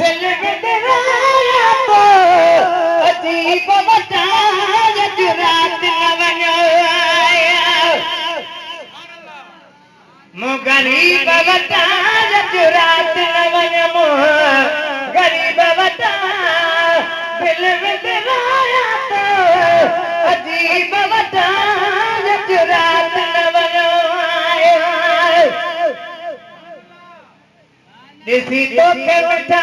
दिल विदराया तो अजीब बताया जुरात न वञो मु गरीब बताया जुरात न वञो गरीब बता दिल विदराया तो अजीब बताया जुरात न वञो ॾिसी तोखे वेठा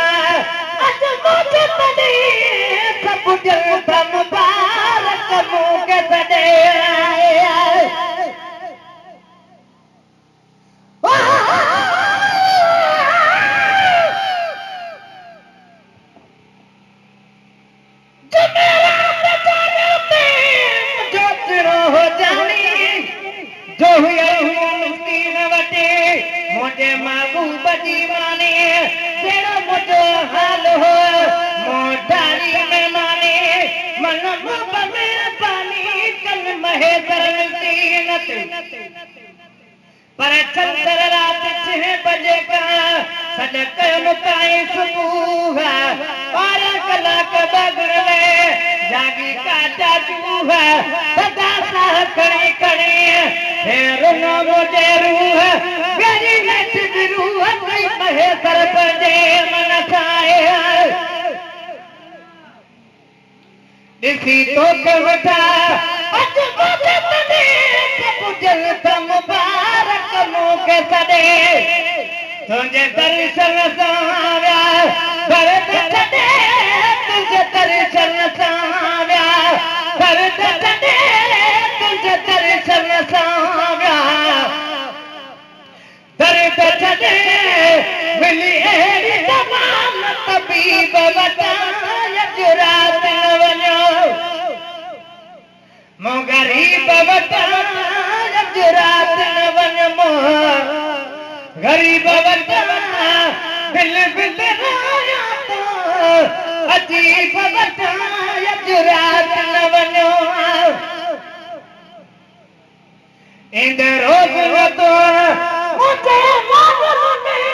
अॼु मूंखे तॾहिं सभु दिलि था मुबारक मूंखे तॾहिं जो हुआ मुस्किन वटे मुझे महबूब जी माने तेरा मुझो हाल हो मोटारी में माने मन मुब में पानी कल महे तरनती पर चंद्र रात 6 बजे का सदक मुकाई सुबह 12 कलाक बगड़े जागी काटा चूहा सदा साह खड़ी खड़ी है रुनो मुझे रूह गरी नच रूह कोई महे सर बजे मन खाए ॾिसी तोखे वेठा अॼु मूंखे तॾहिं सभु दिलि था मुबारक मूंखे तॾहिं तुंहिंजे दर्शन सां विया दर्द छॾे तुंहिंजे दर्शन सां विया दर्द छॾे तुंहिंजे दर्शन सां विया दर्द छॾे मिली अहिड़ी तमाम तबीब वटां अॼु रात न वञो मो गरीब वटां अॼु रात न वञो गरीब वटां दिल विदराया तो अजीब वटां अॼु रात न वञो इंद रोज़ वतो मुझे मांगल में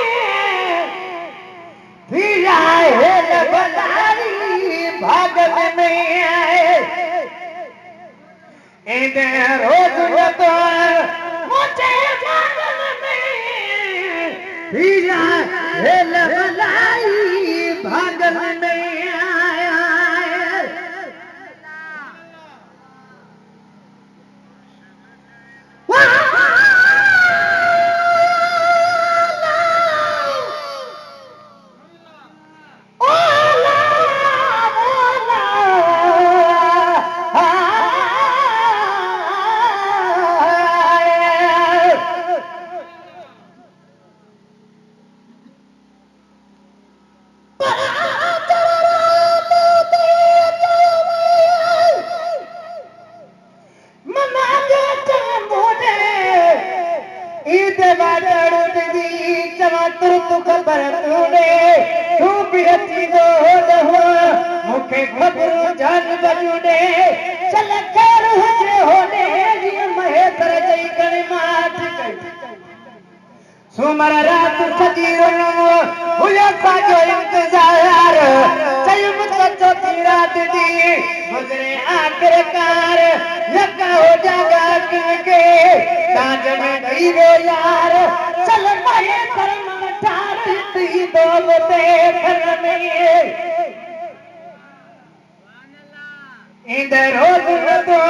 थी आए लबदारी भागन में आए इंद रोज़ वतो मुझे मांगल में थी आए लबदारी भागन में आए मुखे खबर जान बजुने चल कर हुजे होने जी महेतर जई कणी मात सुमर रात सजी रोनो हुया साजो इंतजार चयुम तो चौथी रात दी गुजरे आखिरकार यका हो जागा के काज में गई रो यार चल महेतर मन ठार दी दोलते घर में इंद रोज़ वतो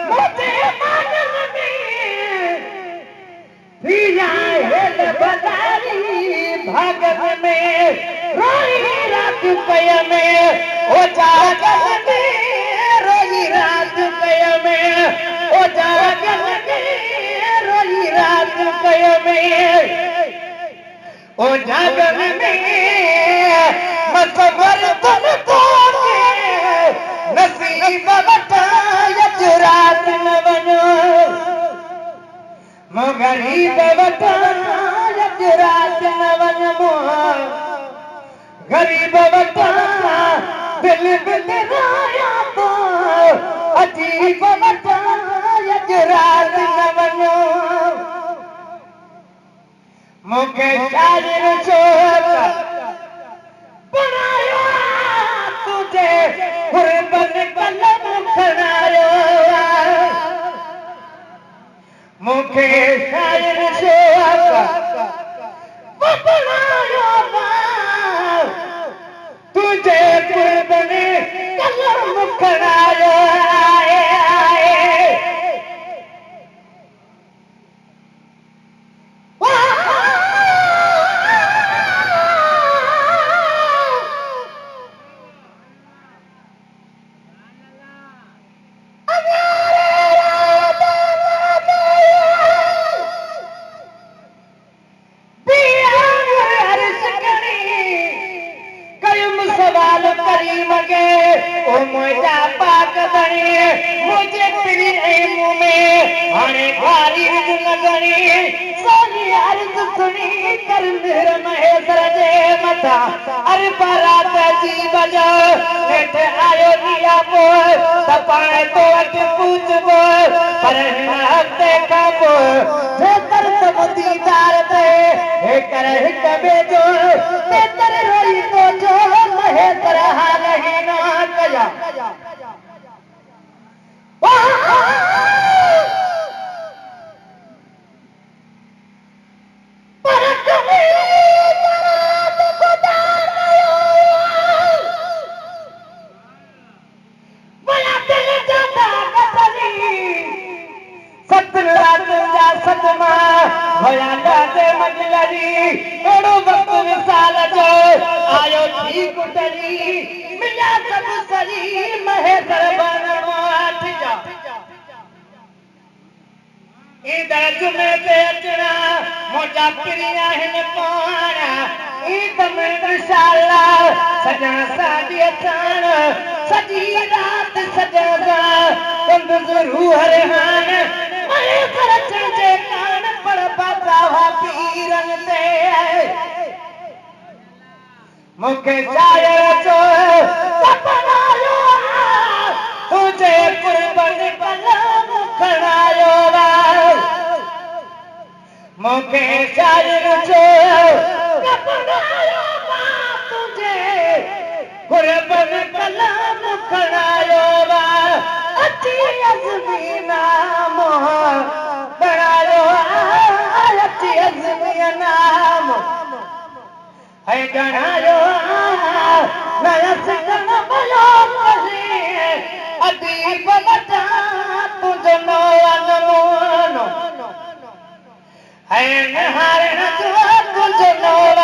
मुझे मांगल में थी आए लबदारी भागन में रोई रात कय में ओ जागल में रोई रात कय में ओ जागल में रोई रात कय में ओ जागल में मसवर तुम तो नसीब वटां अॼु रात न वञो मो गरीब वटां अॼु रात न वञो गरीब वटां दिल विदराया तो अजीब वटां अॼु रात न वञो मूंखे शाइर चो पर शायर शोक बनायो तुझे कुर्बने कलम खड़ायो मुझे तेरी मुंह में आने वाली लगनी सोनी अर्ज सुनी कर मेरे महेश्वर जे मथा अरे बारात जी बजा नेठ आयो दिया पो तपाए तो अट पूछ बो पर हफ्ते का पो जे कर सब दीदार पे हे कर कबे जो ते तर रोई तो जो महेश्वर हाल ही ना कया आयो ठीक उतरी मिला सब सरी महेश्वर बनवा ईद में बेचना मोजा प्रिया है पाना ईद में इंशाअल्लाह सजना सादी अचान सजी रात सजना कंद जरूर हान महेश्वर चंजे कान पर बाबा पीरन दे मुखे शायर जो सपनायो तुझे कुर्बान कलम खड़ायो मुखे शायर जो सपनायो तुझे कुर्बान कलम खड़ायो अच्छी अज़मी नाम बनायो अच्छी अज़मी नाम है गणायो नया सिकन बयो कही अदीब बता तुझ नौन मोनो है नहार न तुझ नौन